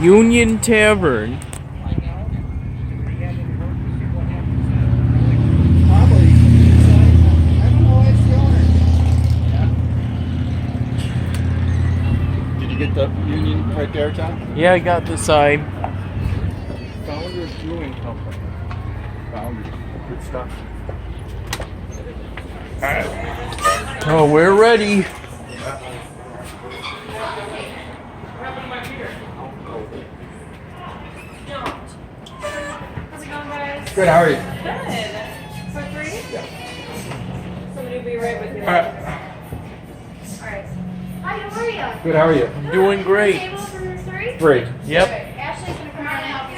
Union Tavern. Did you get the Union right there, Tom? Yeah, I got the sign. Founders Brewing Company. Founders. Good stuff. Oh, we're ready. How's it going, guys? Good, how are you? Good. For free? Yeah. Somebody will be right with you. Alright. Alright. Hi, how are you? Good, how are you? I'm doing great. Table for three? Great. Yep. Okay. Ashley's gonna come around and help you.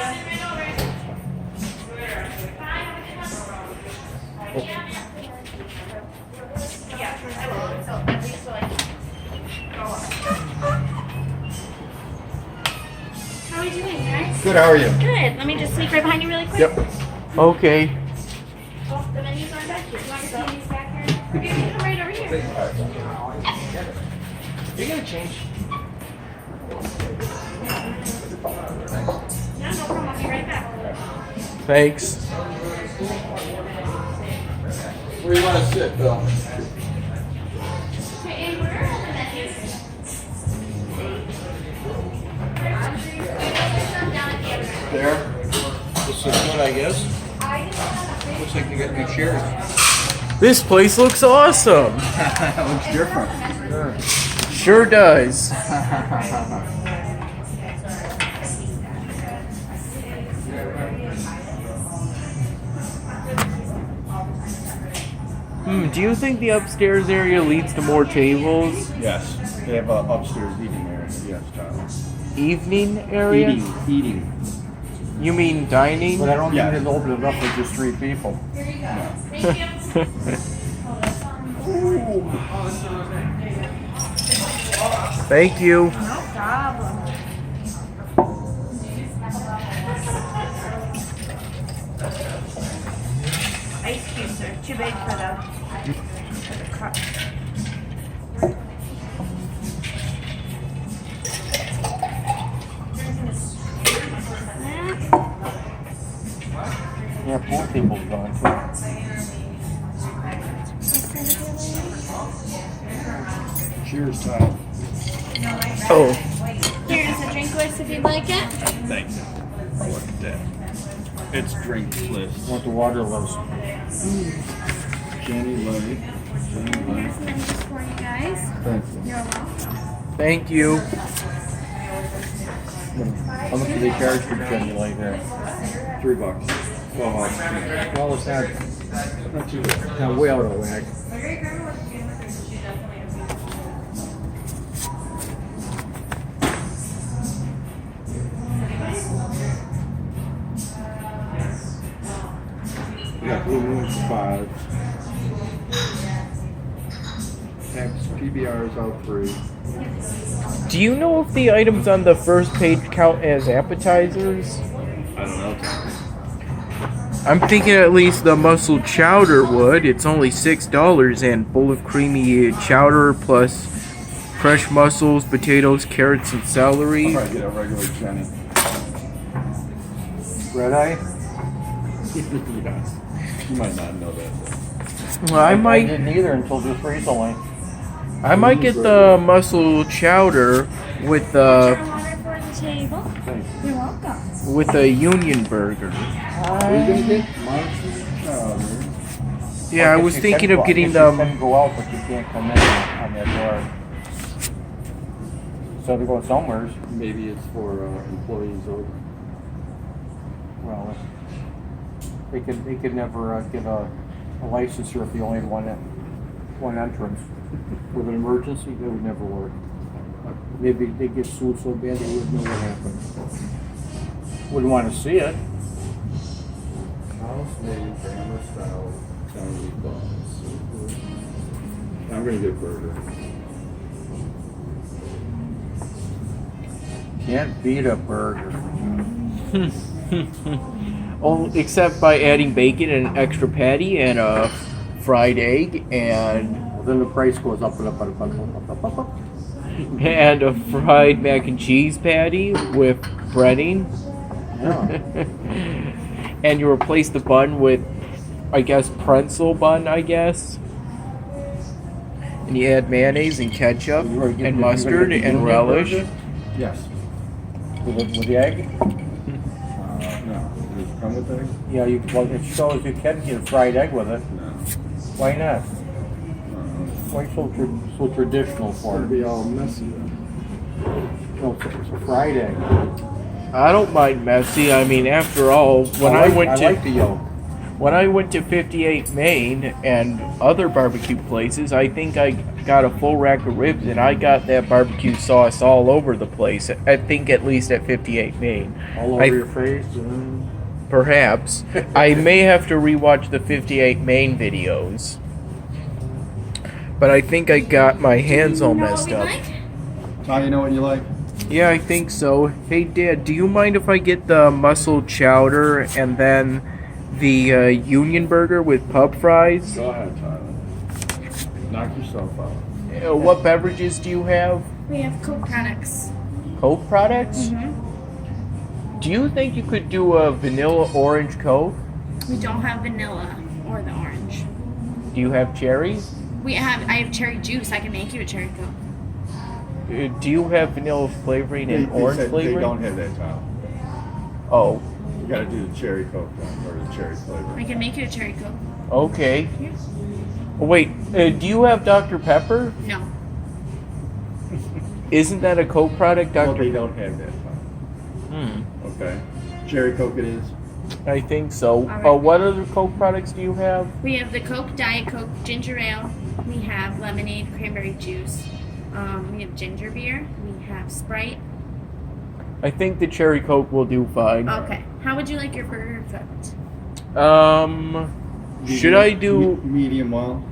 Yeah, I will. So at least so I can go up. How are we doing, guys? Good, how are you? Good. Let me just sneak right behind you really quick. Yep. Okay. Oh, the menus aren't back here. You want to see these back here? You can come right over here. You're gonna change. Yeah, no problem. I'll be right back. Thanks. Where do you want to sit, Bill? Okay, and where are the menus? There. This is good, I guess. Looks like you got new chairs. This place looks awesome. Looks different. Sure does. Do you think the upstairs area leads to more tables? Yes. They have an upstairs eating area. Yes, Tom. Evening area? Eating. You mean dining? But I don't Yeah. think it's open enough for just 3 people. Thank you. No problem. Ice cubes are too big for the cup. Yeah, pool table's gone too. Cheers, Tom. Oh, Here's a drink list if you'd like it. Thanks. I'll look at that. It's drink list. Want the water list. Jenny Lay. Here's the menus for you guys. Thank you. You're welcome. thank you. How much do they charge for Jenny like that? $3. 12 ounce. Well, it's not too bad. Not way out of whack. We got Blue Moon for 5. Tax PBR is out 3. Do you know if the items on the first page count as appetizers? I don't know, Tom. I'm thinking at least the Mussel Chowder would. It's only $6 and full of creamy chowder plus fresh mussels, potatoes, carrots, and celery. I'll probably get a regular Jenny. Red eye? Yes. You might not know that. Well, I might didn't either until just recently. get the Mussel Chowder with Water for the table. Thank you. You're welcome. with a Union burger. What are you gonna get? Mussel Chowder. Yeah, I was thinking of getting the. You can go out, but you can't come in on that door. So they're going somewhere. Maybe it's for employees or. Well, they could never get a licensure if you only had one entrance. With an emergency, that would never work. Maybe they get sued so bad they wouldn't know what happened. Wouldn't want to see it. House made family style Chinese balls. I'm gonna get burger. Can't beat a burger. Oh, except by adding bacon and an extra patty and a fried egg and Well, then the price goes up and up and up and up and up. and a fried mac and cheese patty with breading. Yeah. And you replace the bun with, I guess, pretzel bun, I guess. And you add mayonnaise and ketchup and mustard and relish. Yes. With the egg? No. Does it come with egg? Yeah, it shows you can get a fried egg with it. No. Why not? Why so traditional for It'd it? be all messy then. No, it's a fried egg. I don't mind messy. I mean, after all, when I like the yolk. when I went to 58 Main and other barbecue places, I think I got a full rack of ribs and I got that barbecue sauce all over the place. I think at least at 58 Main. All over your face. Perhaps. I may have to rewatch the 58 Main videos. But I think I got my hands all messed up. Oh, you know what you like? Yeah, I think so. Hey, Dad, do you mind if I get the mussel chowder and then the Union burger with pub fries? Go ahead, Tyler. Knock yourself out. What beverages do you have? We have Coke products. Coke products? Mm-hmm. Do you think you could do a vanilla orange Coke? We don't have vanilla or the orange. Do you have cherries? I have cherry juice. I can make you a cherry Coke. Do you have vanilla flavoring and orange flavoring? They don't have that, Tyler. Oh, You gotta do the cherry Coke then, or the cherry flavor. I can make you a cherry Coke. okay. Here. Oh, wait, do you have Dr. Pepper? No. Isn't that a Coke product, Well, Dr. they don't have that, Tyler. Hmm. Okay. Cherry Coke it is. I think so. All right. What other Coke products do you have? We have the Coke, Diet Coke, ginger ale. We have lemonade, cranberry juice. We have ginger beer. We have Sprite. I think the cherry Coke will do fine. Okay. How would you like your burger cooked? Should I do medium well?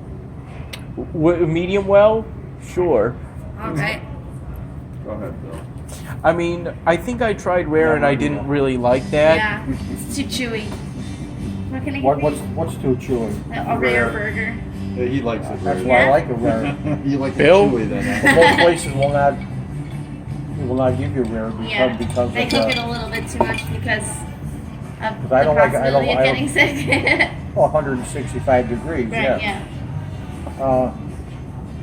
medium well? Sure. All right. Go ahead, Bill. I mean, I think I tried rare and I didn't really like that. Yeah, it's too chewy. What can I What, give you? what's too chewy? A rare burger. Yeah, he likes it That's very why I Yeah. like it rare. He likes Bill? it chewy then. Most places will not give you rare Yeah, because they of cook it a little bit too much because of the I don't like- possibility of I getting don't- sick. 165 degrees. Right, Yeah. yeah.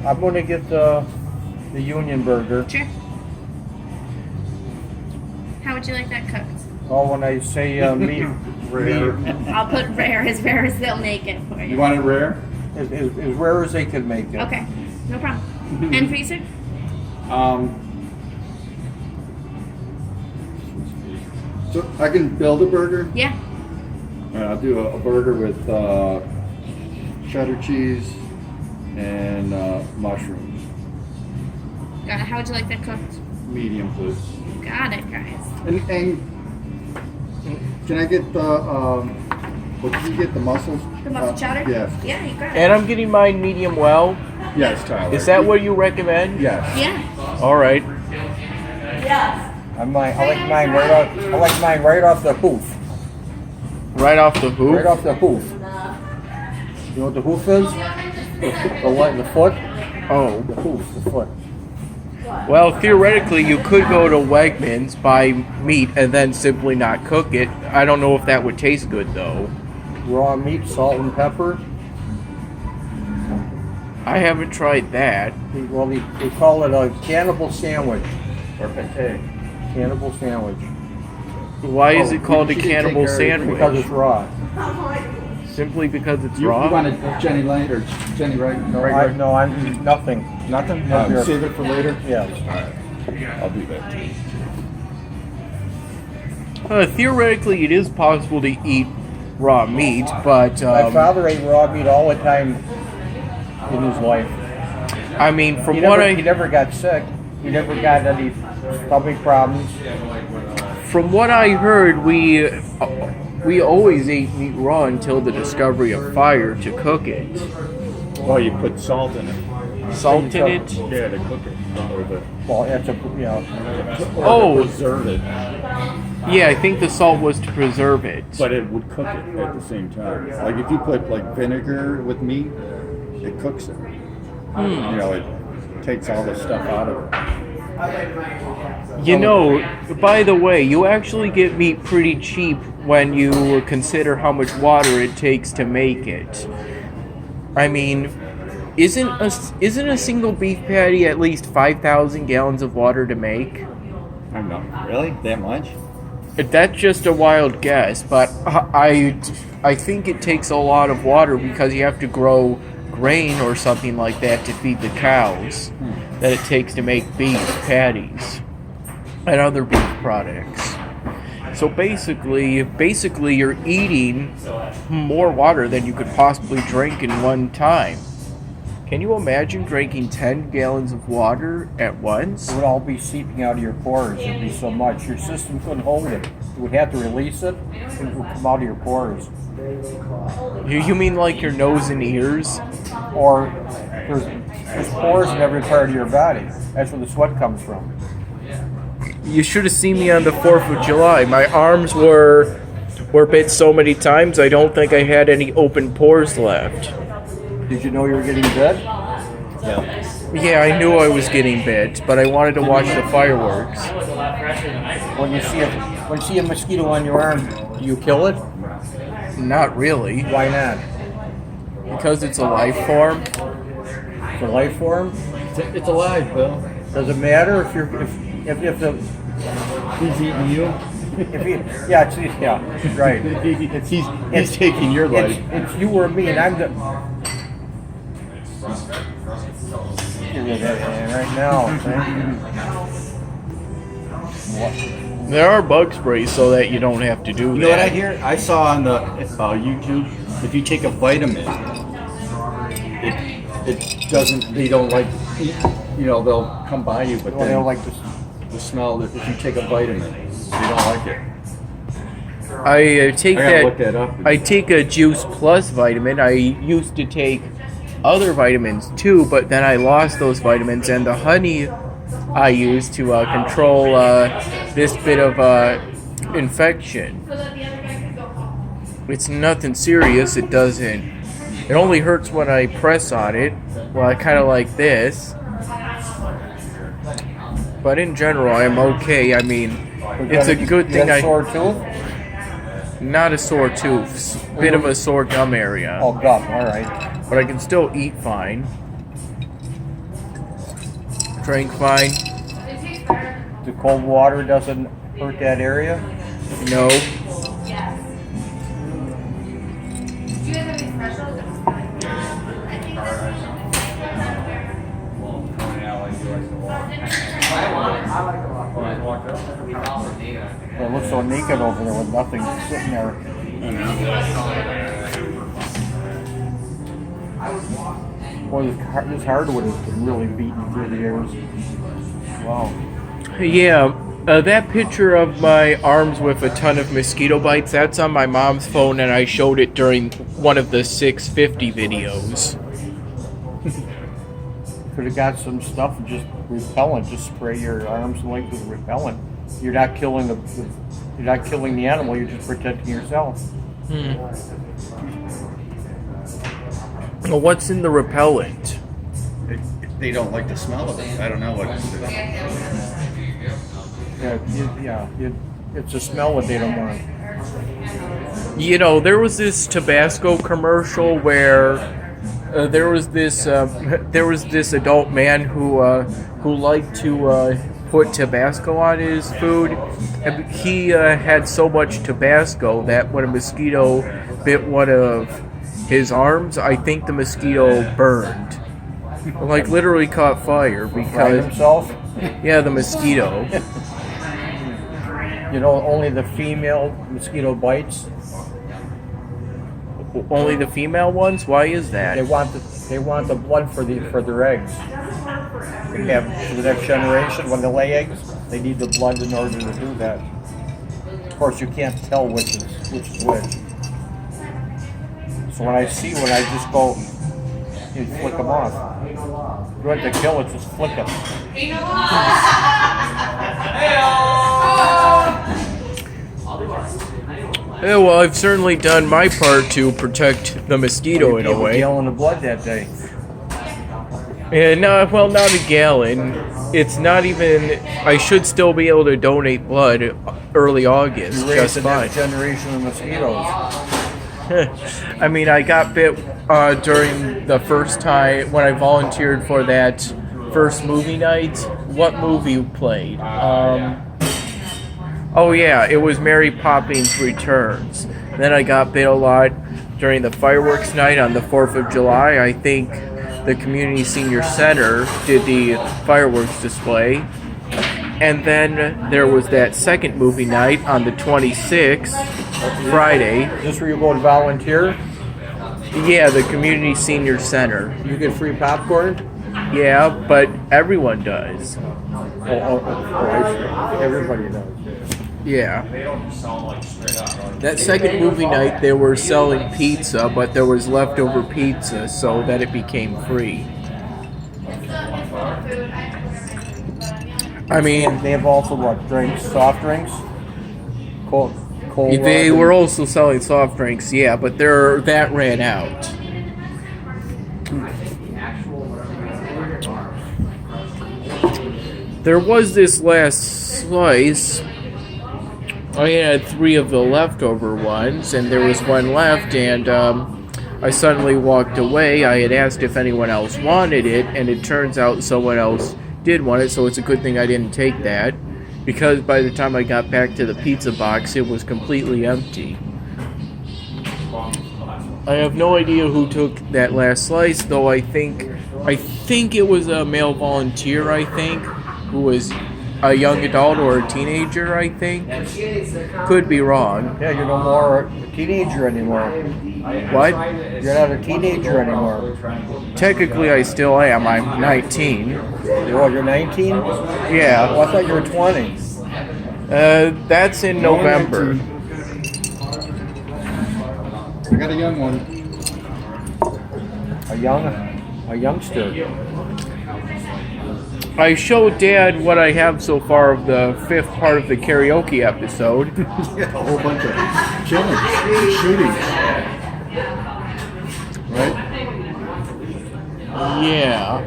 I'm going to get the Union burger. Sure. How would you like that cooked? Oh, when I say meat, Rare. I'll put rare as they'll make it for you. You want it rare? as rare as they can make it. Okay, no problem. And for you, sir? So I can build a burger. Yeah. I'll do a burger with cheddar cheese and mushrooms. Got it. How would you like that cooked? Medium, please. Got it, guys. And can I get the what did you get, the mussels? The mussel chowder? Yes. Yeah, you got it. And I'm getting mine medium well. Yes, Tyler. Is that what you recommend? Yes. Yeah. All right. I like mine right off. I like mine right off the hoof. Right off the hoop. Right off the hoof. You know what the hoof is? The foot. Oh. The hoof. The foot. Well, theoretically, you could go to Wegmans, buy meat, and then simply not cook it. I don't know if that would taste good, though. Raw meat, salt and pepper. I haven't tried that. Well, they call it a cannibal sandwich. Or pate. Cannibal sandwich. Why is Oh, it called a she didn't cannibal take care of it Because it's sandwich? raw. Simply because it's You raw? want a Jenny Light or Jenny Right? No, I'm nothing. Nothing? No beer. Save it for later? Yes. Alright. I'll do that too. Theoretically, it is possible to eat raw meat, but My father ate raw meat all the time in his life. I mean, He never got sick. He never got any stomach problems. from what I heard, we always ate meat raw until the discovery of fire to cook it. Well, you put salt in it. Salt in it. Yeah, to cook it. Or Well, that's Oh. preserve it. Yeah, I think the salt was to preserve it. But it would cook it at the same time. Like if you put like vinegar with meat, it cooks it. You know, it takes all the stuff out of it. You know, by the way, you actually get meat pretty cheap when you consider how much water it takes to make it. I mean, isn't a single beef patty at least 5,000 gallons of water to make? I don't know. Really? That much? That's just a wild guess, but I think it takes a lot of water because you have to grow grain or something like that to feed the cows that it takes to make beef patties and other beef products. So basically you're eating more water than you could possibly drink in one time. Can you imagine drinking 10 gallons of water at once? It would all be seeping out of your pores. It'd be so much. Your system couldn't hold it. You would have to release it, and it would come out of your pores. You mean like your nose and ears? Or there's pores in every part of your body. That's where the sweat comes from. You should have seen me on the 4th of July. My arms were bit so many times I don't think I had any open pores left. Did you know you were getting bit? Yeah. Yeah, I knew I was getting bit, but I wanted to watch the fireworks. When you see a mosquito on your arm, do you kill it? Not really, Why not? because it's a life form. It's a life form. It's alive, Bill. Does it matter if the He's eating you. right. He's taking your life. It's you or me, and I'm the. Right now, There are bug sprays so that you don't have to do You know what I that. hear? I saw on the YouTube, if you take a vitamin, it doesn't, they don't like, they'll come by you, but Well, they then don't like this. the smell, that if you take a vitamin, they don't like it. I take I gotta look that up. I take a Juice Plus vitamin. I used to take other vitamins too, but then I lost those vitamins, and the honey I use to control this bit of infection. It's nothing serious. It doesn't. It only hurts when I press on it. Well, I kind of like this. But in general, I'm okay. I mean, it's a good thing You got a sore tooth? Not a sore tooth. Bit of a sore gum area. Oh, gum. All right. But I can still eat fine. Drink fine. The cold water doesn't hurt that area. No. It looks so naked over there with nothing sitting there. Boy, this hardwood has been really beaten through the years. Wow. Yeah, that picture of my arms with a ton of mosquito bites, that's on my mom's phone, and I showed it during one of the 650 videos. Could have got some stuff and just repellent. Just spray your arms and legs with repellent. You're not killing the animal. You're just protecting yourself. Well, what's in the repellent? They don't like the smell of it. I don't know what. It's a smell that they don't want. You know, there was this Tabasco commercial where there was this adult man who liked to put Tabasco on his food, and he had so much Tabasco that when a mosquito bit one of his arms, I think the mosquito burned, like literally caught fire Right because himself. yeah, the mosquito. You know, only the female mosquito bites. Only the female ones? Why is that? They want the blood for their eggs. They have for the next generation when they lay eggs, they need the blood in order to do that. Of course, you can't tell which is which. So when I just go, you flick them off. You don't have to kill it, just flick them. Yeah, well, I've certainly done my part to protect the mosquito in a way. Gallon of blood that day. Yeah, no, well, not a gallon. It's not even. I should still be able to donate blood early August. You raised Just the fine. next generation of mosquitoes. I mean, I got bit during the first time when I volunteered for that first movie night. What movie played? Oh yeah, it was Mary Poppins Returns. Then I got bit a lot during the fireworks night on the 4th of July. I think the Community Senior Center did the fireworks display. And then there was that second movie night on the 26th, Friday. Is this where you go and volunteer? Yeah, the Community Senior Center. You get free popcorn? Yeah, but everyone does. I see. Everybody does. Yeah. That second movie night, they were selling pizza, but there was leftover pizza, so that it became free. I mean, They have also what? Drinks, soft drinks? Cold. they were also selling soft drinks, yeah, but that ran out. There was this last slice. I had 3 of the leftover ones, and there was one left, and I suddenly walked away. I had asked if anyone else wanted it, and it turns out someone else did want it, so it's a good thing I didn't take that, because by the time I got back to the pizza box, it was completely empty. I have no idea who took that last slice, though I think it was a male volunteer, who was a young adult or a teenager, I think. Could be wrong. Yeah, you're no more a teenager anymore. What? You're not a teenager anymore. Technically, I still am. I'm 19. You're 19? Yeah. Oh, I thought you were 20. That's in November. I got a young one. A youngster. I showed Dad what I have so far of the 5th part of the karaoke episode. Yeah, a whole bunch of killings and shootings. Right? Yeah.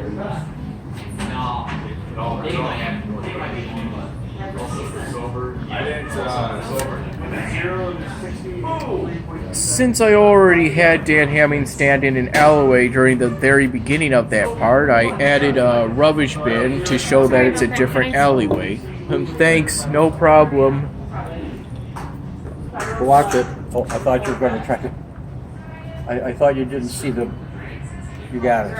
Since I already had Dan Hamming stand in an alleyway during the very beginning of that part, I added a rubbish bin to show that it's a different alleyway. Thanks, no problem. Watch it. Oh, I thought you were going to try to... I thought you didn't see the... You got it.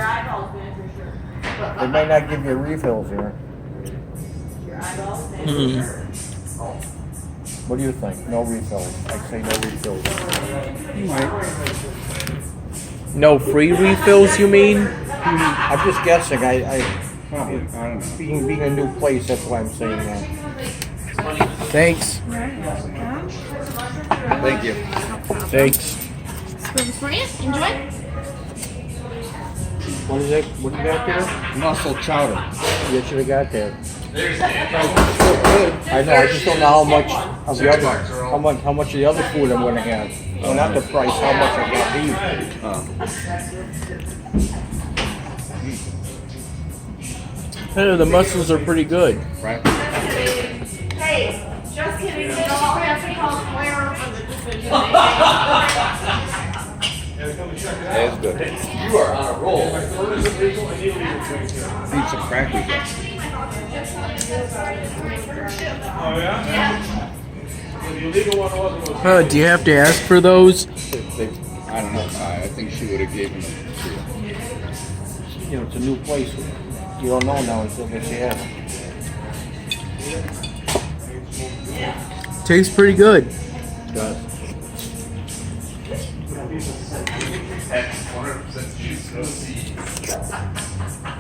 They might not give you refills here. What do you think? No refills. I say no refills. No free refills, you mean? I'm just guessing. I don't know. Being a new place, that's why I'm saying that. Thanks. Thank you. Thanks. Spoons for you. Enjoy. What is it? What do you got there? Mussel chowder. You should have got that. I know. I just don't know how much of the other, how much of the other food I'm going to have. Well, not the price. How much I got beef. The mussels are pretty good. Right? Hey, just kidding. You don't have to call Claire for the decision. That's good. You are on a roll. Need some crackers. Do you have to ask for those? I don't know. I think she would have given them to you. You know, it's a new place. You don't know now until they say it. Tastes pretty good. It does.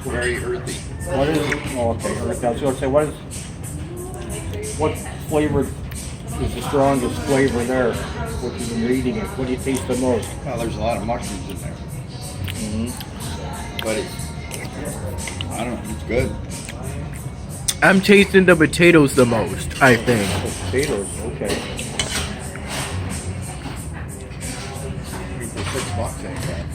Very earthy. What is it? Oh, okay. I was going to say, what flavor is the strongest flavor there? What you've been eating it? What do you taste the most? Well, there's a lot of mushrooms in there. But it's, I don't know, it's good. I'm tasting the potatoes the most, I think. Potatoes, okay. For $6, ain't bad.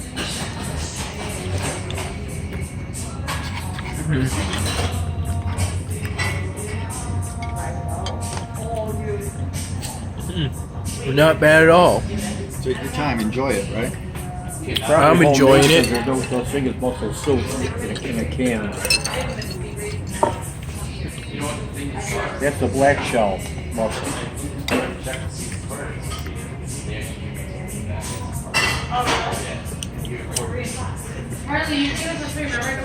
Not bad at all. Take your time, enjoy it, right? It's probably I'm enjoying homemade it. because Those things is Mussel soup in a can. That's the black shell mussel. Harley, you give us a favor right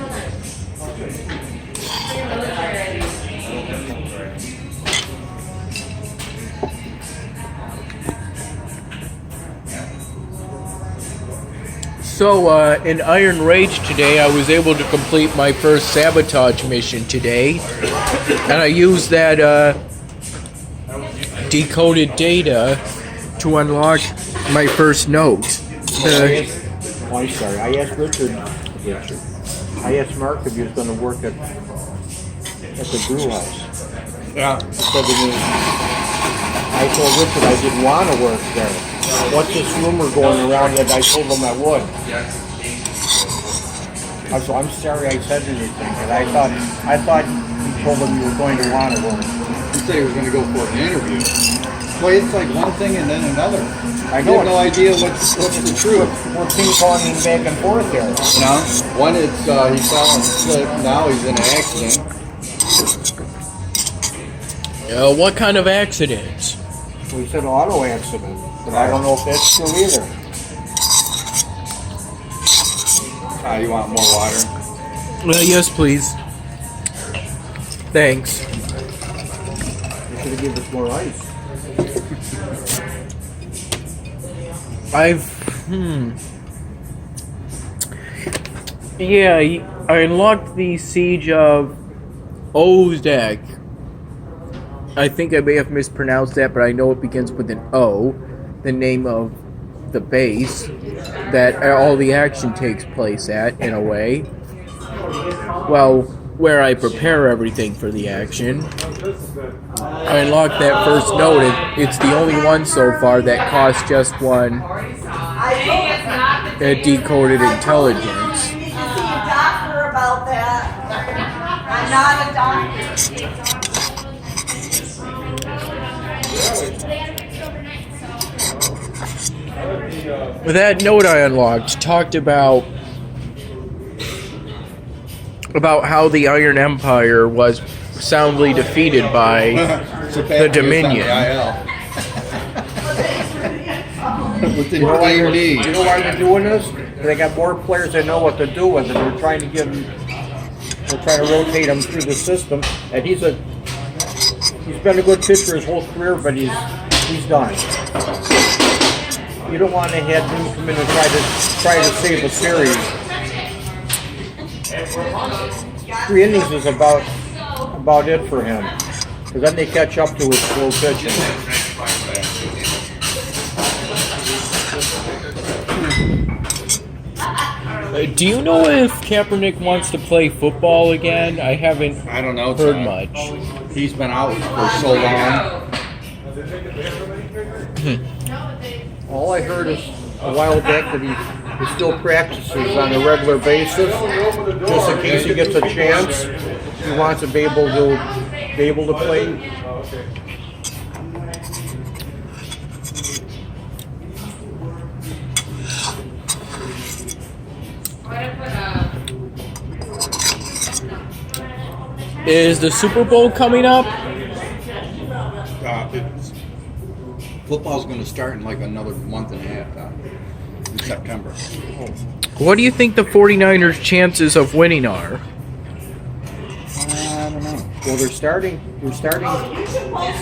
So, in Iron Rage today, I was able to complete my first sabotage mission today. And I used that decoded data to unlock my first note. I'm sorry. I asked Richard. I asked Mark if he was going to work at the brew house. Yeah. He said to me, I told Richard I didn't want to work there. What's this rumor going around that I told him I would? So I'm sorry I said anything, and I thought you told him you were going to want to work. He said he was going to go for an interview. Well, it's like one thing and then another. I You know have no idea what's the truth. We're ping-ponging back and forth here. No. One, it's he fell and slipped. Now he's in an accident. What kind of accident? We said auto accident, but I don't know if that's true either. You want more water? Yes, please. Thanks. You should have given us more ice. Yeah, I unlocked the Siege of Ozdag. I think I may have mispronounced that, but I know it begins with an O, the name of the base that all the action takes place at, in a way. Well, where I prepare everything for the action. I unlocked that first note. It's the only one so far that costs just one decoded intelligence. You need to see a doctor about that. I'm not a doctor. That note I unlocked talked about how the Iron Empire was soundly defeated by the Dominion. Within You know why D&D. you know why they're doing this? They got more players that know what to do with it. They're trying to rotate him through the system. And he's been a good pitcher his whole career, but he's done. You don't want to have him come in and try to save a series. 3 innings is about it for him, because then they catch up to his slow pitching. Do you know if Kaepernick wants to play football again? I haven't I don't know. heard Tom. much. He's been out for so long. All I heard is a while back that he still practices on a regular basis, just in case he gets a chance. He wants to be able to play. Is the Super Bowl coming up? Football's going to start in like another month and a half in September. What do you think the 49ers' chances of winning are? I don't know. Well, they're starting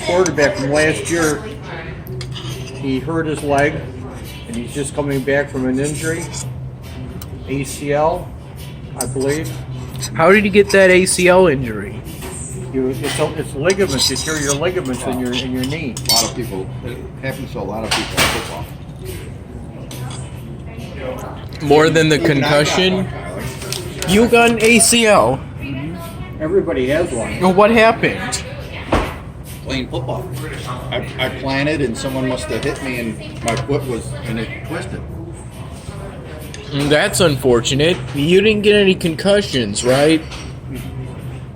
quarterback from last year. He hurt his leg, and he's just coming back from an injury, ACL, I believe. How did he get that ACL injury? It's ligaments. You tear your ligaments in your knee. A lot of people. It happens to a lot of people in football. More than the Even I got concussion? one, Tyler. You got an ACL. Everybody has one. Well, what happened? Playing football. I planted and someone must have hit me and my foot and it twisted. That's unfortunate. You didn't get any concussions, right?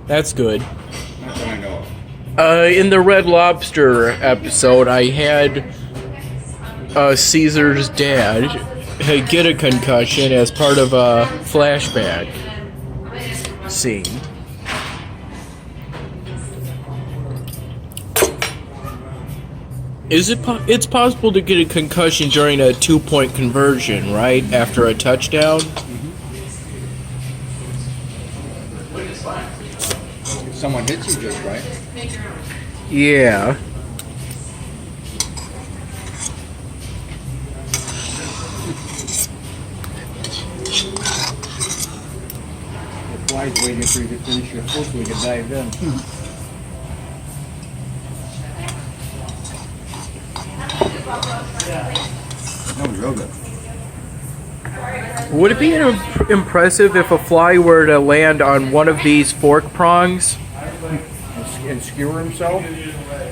That's good. Not that I know of. In the Red Lobster episode, I had Caesar's dad get a concussion as part of a flashback scene. It's possible to get a concussion during a 2-point conversion, right? After a touchdown? If someone hits you just right. Yeah. The fly's waiting for you to finish your food so we can dive in. That was real good. Would it be impressive if a fly were to land on one of these fork prongs? And skewer himself?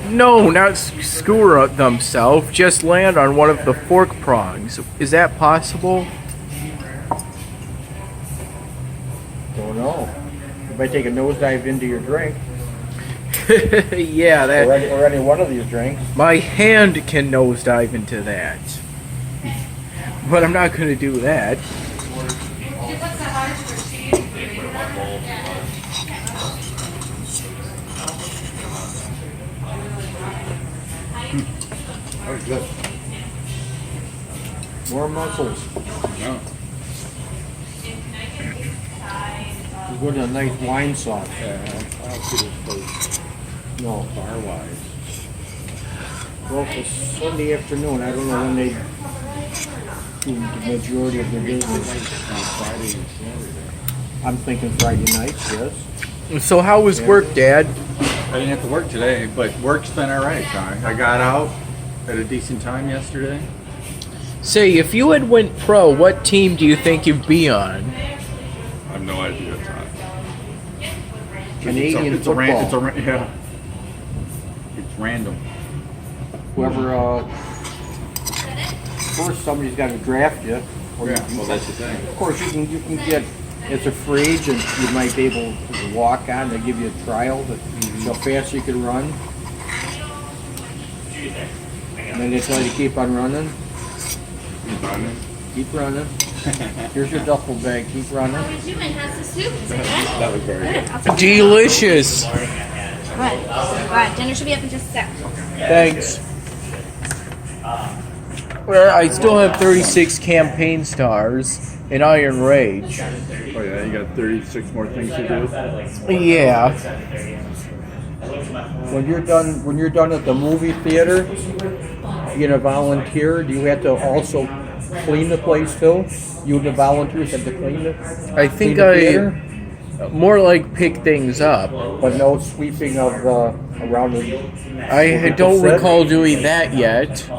No, not skewer themselves. Just land on one of the fork prongs. Is that possible? Don't know. You might take a nosedive into your drink. Yeah, that. Or any one of these drinks. My hand can nosedive into that. But I'm not going to do that. That was good. More mussels. Yeah. It's good in a nice wine sauce. Yeah, I don't see this place No. bar-wise. Well, it's Sunday afternoon. I don't know when they do the majority of their business. On Friday and Saturday. I'm thinking Friday nights, yes. So, how was work, Dad? I didn't have to work today, but work's been alright, Johnny. I got out at a decent time yesterday. Say, if you had went pro, what team do you think you'd be on? I have no idea, John. Canadian it's football. Yeah. It's random. Whoever, first somebody's got to draft you. Or you Yeah, can- well, that's the thing. Of course, you can get, as a free agent, you might be able to walk on. They give you a trial to see how fast you can run. And then they tell you to keep on running. Keep running. Keep running. Here's your duffel bag. Keep running. How are you doing? How's the soup? Is it good? That was very good. I'll take it. Delicious. Good. Dinner should be up in just a sec. Thanks. Well, I still have 36 campaign stars in Iron Rage. Oh yeah, you got 36 more things to do. Yeah. When you're done at the movie theater, you gonna volunteer? Do you have to also clean the place too? You and the volunteers have to clean it. I think clean the theater? more like pick things up. But no sweeping of around the. I don't recall doing that yet.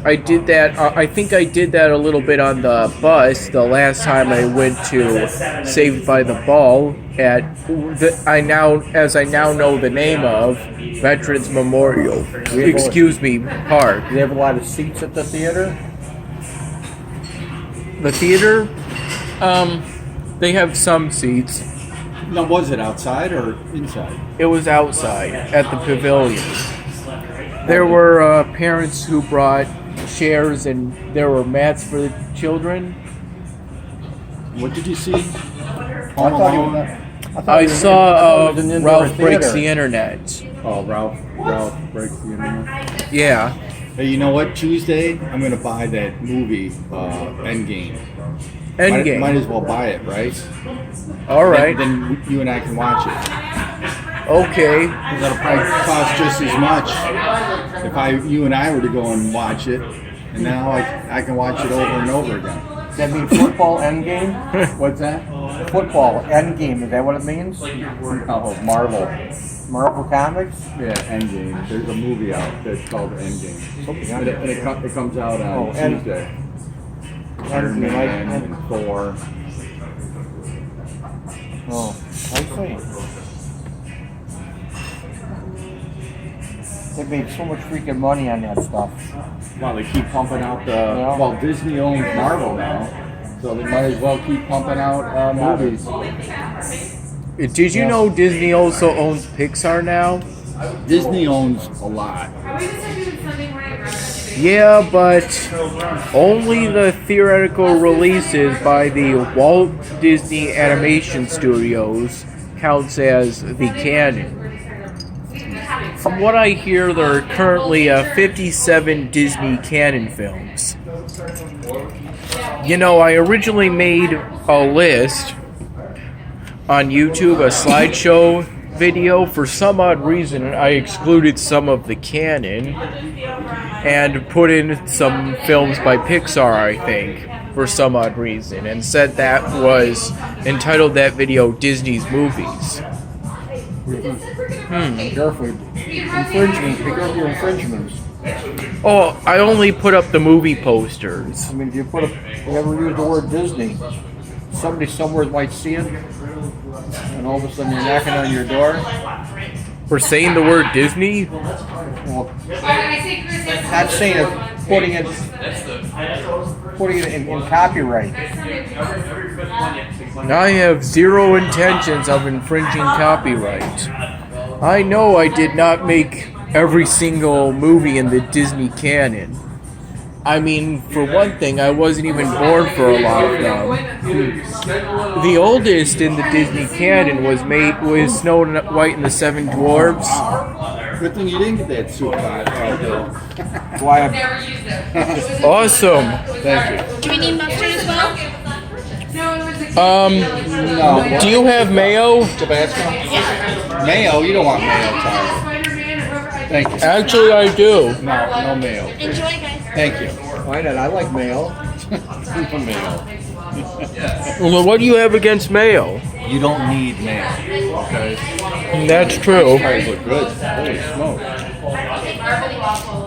I did that. I think I did that a little bit on the bus the last time I went to Saved by the Ball at as I now know the name of Veterans Memorial. Excuse me, Park. Do they have a lot of seats at the theater? The theater, they have some seats. Now, was it outside or inside? It was outside at the pavilion. There were parents who brought chairs and there were mats for the children. What did you see? I saw Ralph Breaks the Internet. Oh, Ralph Breaks the Internet. Yeah. Hey, you know what? Tuesday, I'm gonna buy that movie, Endgame. Endgame. Might as well buy it, right? All right. Then you and I can watch it. Okay. That'll probably cost just as much if you and I were to go and watch it. And now I can watch it over and over again. Does that mean football endgame? What's that? Football endgame. Is that what it means? Oh, Marvel. Marvel Comics? Yeah, Endgame. There's a movie out that's called Endgame. And it comes out on Tuesday. Iron Man and Thor. Oh, I see. They made so much freaking money on that stuff. Well, they keep pumping out well, Disney owns Marvel now, so they might as well keep pumping out movies. Did you know Disney also owns Pixar now? Disney owns a lot. Yeah, but only the theoretical releases by the Walt Disney Animation Studios counts as the canon. From what I hear, there are currently 57 Disney canon films. You know, I originally made a list on YouTube, a slideshow video. For some odd reason, I excluded some of the canon and put in some films by Pixar, I think, for some odd reason, and said that was entitled that video Disney's Movies. Careful. Infringements. Be careful your infringements. Oh, I only put up the movie posters. I mean, if you ever use the word Disney, somebody somewhere might see it, and all of a sudden you're knocking on your door. For saying the word Disney? Well, not saying it, putting it in copyright. I have zero intentions of infringing copyright. I know I did not make every single movie in the Disney canon. I mean, for one thing, I wasn't even born for a lot of them. The oldest in the Disney canon was Snow White and the Seven Dwarfs. Good thing you didn't get that soup pot. That's why I'm Awesome. Thank you. Do we need mustard as well? No. Do you have mayo? Tabasco? Mayo? You don't want mayo, Tyler. Thank you. Actually, I do. No mayo. Enjoy, guys. Thank you. Why not? I like mayo. No mayo. Well, what do you have against mayo? You don't need mayo. Okay. That's true. Fries look good. Holy smoke.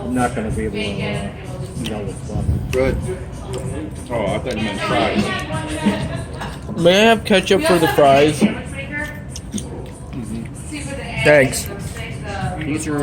I'm not going to be able to know what's fun. Good. Oh, I thought you meant fries. May I have ketchup for the fries? Thanks. These are